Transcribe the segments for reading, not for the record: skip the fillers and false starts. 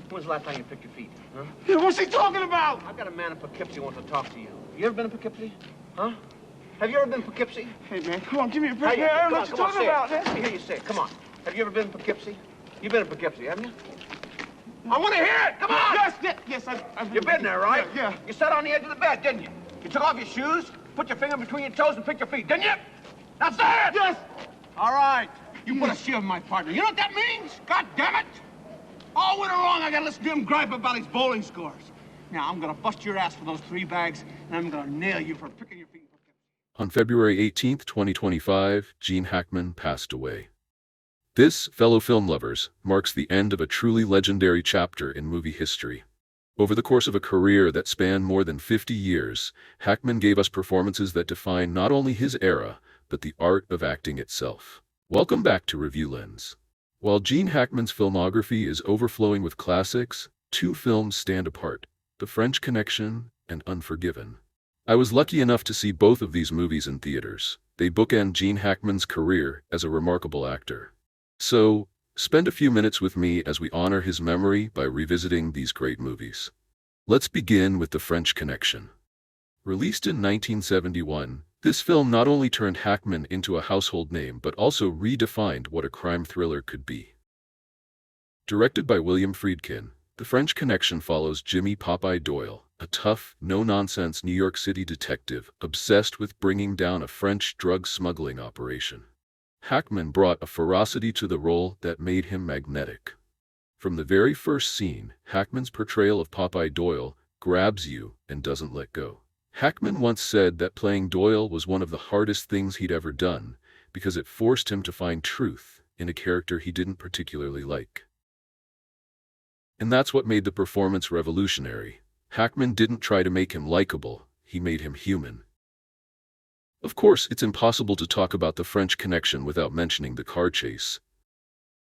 When's the last time you picked your feet, huh? Yeah, what's he talking about? I've got a man in Poughkeepsie who wants to talk to you. You ever been in Poughkeepsie? Huh? Have you ever been in Poughkeepsie? Hey, man, come on, give me a break. Hey, I don't know come what you're on, talking about, say it. man. Let me hear you say it. Come on. Have you ever been in Poughkeepsie? You've been in Poughkeepsie, haven't you? I want to hear it. Come on. Yes, I've You've been there, right? Yeah. You sat on the edge of the bed, didn't you? You took off your shoes, put your finger between your toes, and picked your feet, didn't you? Now say it. Yes. All right. You put a shield in my partner. You know what that means? God damn it! All winter long, I gotta listen to him gripe about his bowling scores. Now, I'm gonna bust your ass for those 3 bags, and I'm gonna nail you for picking your feet. On February 18th, 2025, Gene Hackman passed away. This, fellow film lovers, marks the end of a truly legendary chapter in movie history. Over the course of a career that spanned more than 50 years, Hackman gave us performances that define not only his era, but the art of acting itself. Welcome back to Review Lens. While Gene Hackman's filmography is overflowing with classics, 2 films stand apart: The French Connection and Unforgiven. I was lucky enough to see both of these movies in theaters. They bookend Gene Hackman's career as a remarkable actor. So, spend a few minutes with me as we honor his memory by revisiting these great movies. Let's begin with The French Connection. Released in 1971, this film not only turned Hackman into a household name but also redefined what a crime thriller could be. Directed by William Friedkin, The French Connection follows Jimmy Popeye Doyle, a tough, no-nonsense New York City detective obsessed with bringing down a French drug smuggling operation. Hackman brought a ferocity to the role that made him magnetic. From the very first scene, Hackman's portrayal of Popeye Doyle grabs you and doesn't let go. Hackman once said that playing Doyle was one of the hardest things he'd ever done because it forced him to find truth in a character he didn't particularly like. And that's what made the performance revolutionary. Hackman didn't try to make him likable, he made him human. Of course, it's impossible to talk about The French Connection without mentioning the car chase.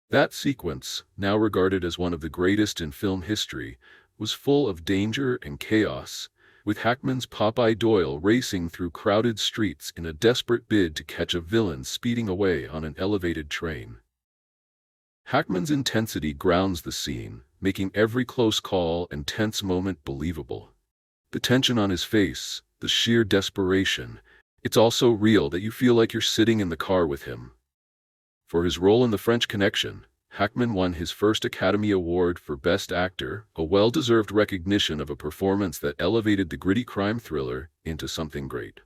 That sequence, now regarded as one of the greatest in film history, was full of danger and chaos, with Hackman's Popeye Doyle racing through crowded streets in a desperate bid to catch a villain speeding away on an elevated train. Hackman's intensity grounds the scene, making every close call and tense moment believable. The tension on his face, the sheer desperation, it's all so real that you feel like you're sitting in the car with him. For his role in The French Connection, Hackman won his first Academy Award for Best Actor, a well-deserved recognition of a performance that elevated the gritty crime thriller into something great.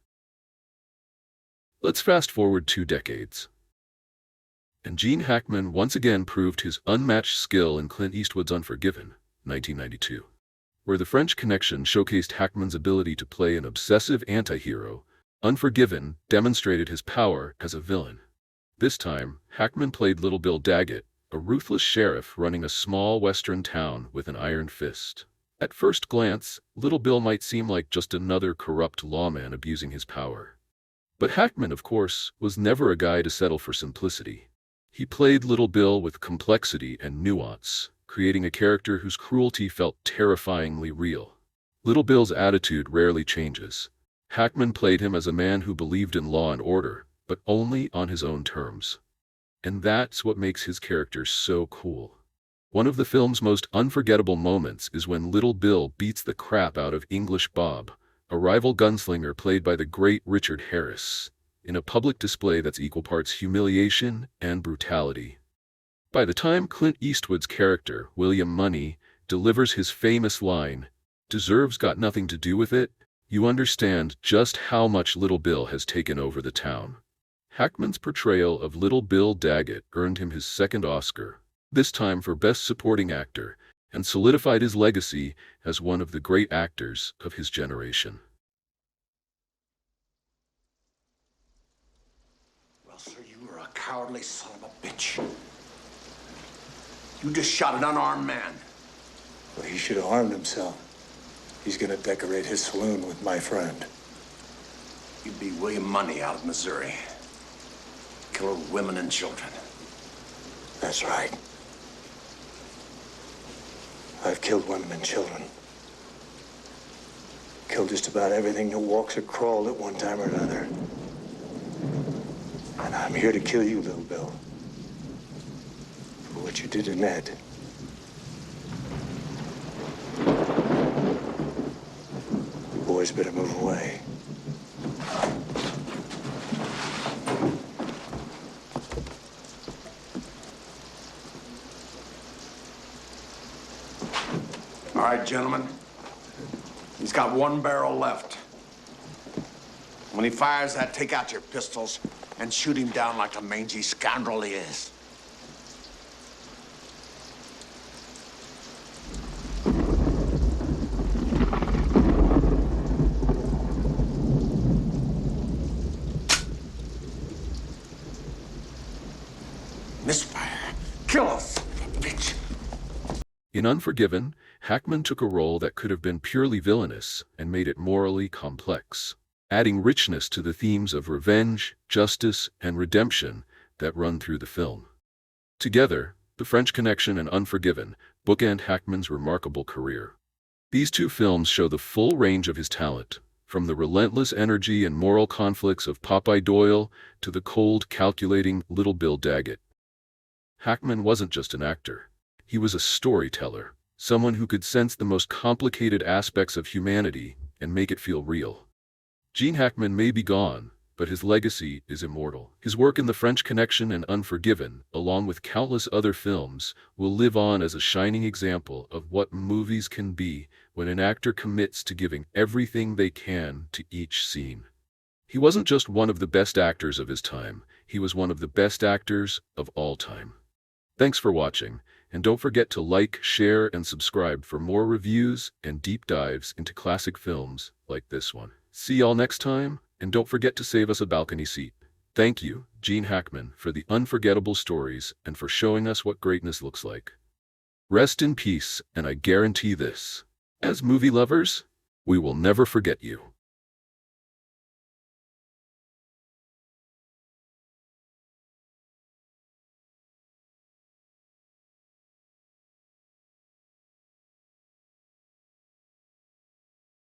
Let's fast forward 2 decades. And Gene Hackman once again proved his unmatched skill in Clint Eastwood's Unforgiven, 1992, where The French Connection showcased Hackman's ability to play an obsessive anti-hero. Unforgiven demonstrated his power as a villain. This time, Hackman played Little Bill Daggett, a ruthless sheriff running a small western town with an iron fist. At first glance, Little Bill might seem like just another corrupt lawman abusing his power. But Hackman, of course, was never a guy to settle for simplicity. He played Little Bill with complexity and nuance, creating a character whose cruelty felt terrifyingly real. Little Bill's attitude rarely changes. Hackman played him as a man who believed in law and order, but only on his own terms. And that's what makes his character so cool. One of the film's most unforgettable moments is when Little Bill beats the crap out of English Bob, a rival gunslinger played by the great Richard Harris, in a public display that's equal parts humiliation and brutality. By the time Clint Eastwood's character, William Money, delivers his famous line, "Deserves got nothing to do with it," you understand just how much Little Bill has taken over the town. Hackman's portrayal of Little Bill Daggett earned him his second Oscar, this time for Best Supporting Actor, and solidified his legacy as one of the great actors of his generation. Well, sir, you were a cowardly son of a bitch. You just shot an unarmed man. Well, he should have armed himself. He's gonna decorate his saloon with my friend. You'd be William Money out of Missouri. Killer women and children. That's right. I've killed women and children. Killed just about everything that walks or crawled at one time or another. And I'm here to kill you, Little Bill. For what you did to Ned. boys better move away. All right, gentlemen. He's got one barrel left. When he fires that, take out your pistols and shoot him down like the mangy scoundrel he is. Misfire. Kill us, bitch. In Unforgiven, Hackman took a role that could have been purely villainous and made it morally complex, adding richness to the themes of revenge, justice, and redemption that run through the film. Together, The French Connection and Unforgiven bookend Hackman's remarkable career. These two films show the full range of his talent, from the relentless energy and moral conflicts of Popeye Doyle to the cold, calculating Little Bill Daggett. Hackman wasn't just an actor. He was a storyteller, someone who could sense the most complicated aspects of humanity and make it feel real. Gene Hackman may be gone, but his legacy is immortal. His work in The French Connection and Unforgiven, along with countless other films, will live on as a shining example of what movies can be when an actor commits to giving everything they can to each scene. He wasn't just one of the best actors of his time, he was one of the best actors of all time. Thanks for watching, and don't forget to like, share, and subscribe for more reviews and deep dives into classic films like this one. See y'all next time, and don't forget to save us a balcony seat. Thank you, Gene Hackman, for the unforgettable stories and for showing us what greatness looks like. Rest in peace, and I guarantee this. As movie lovers, we will never forget you.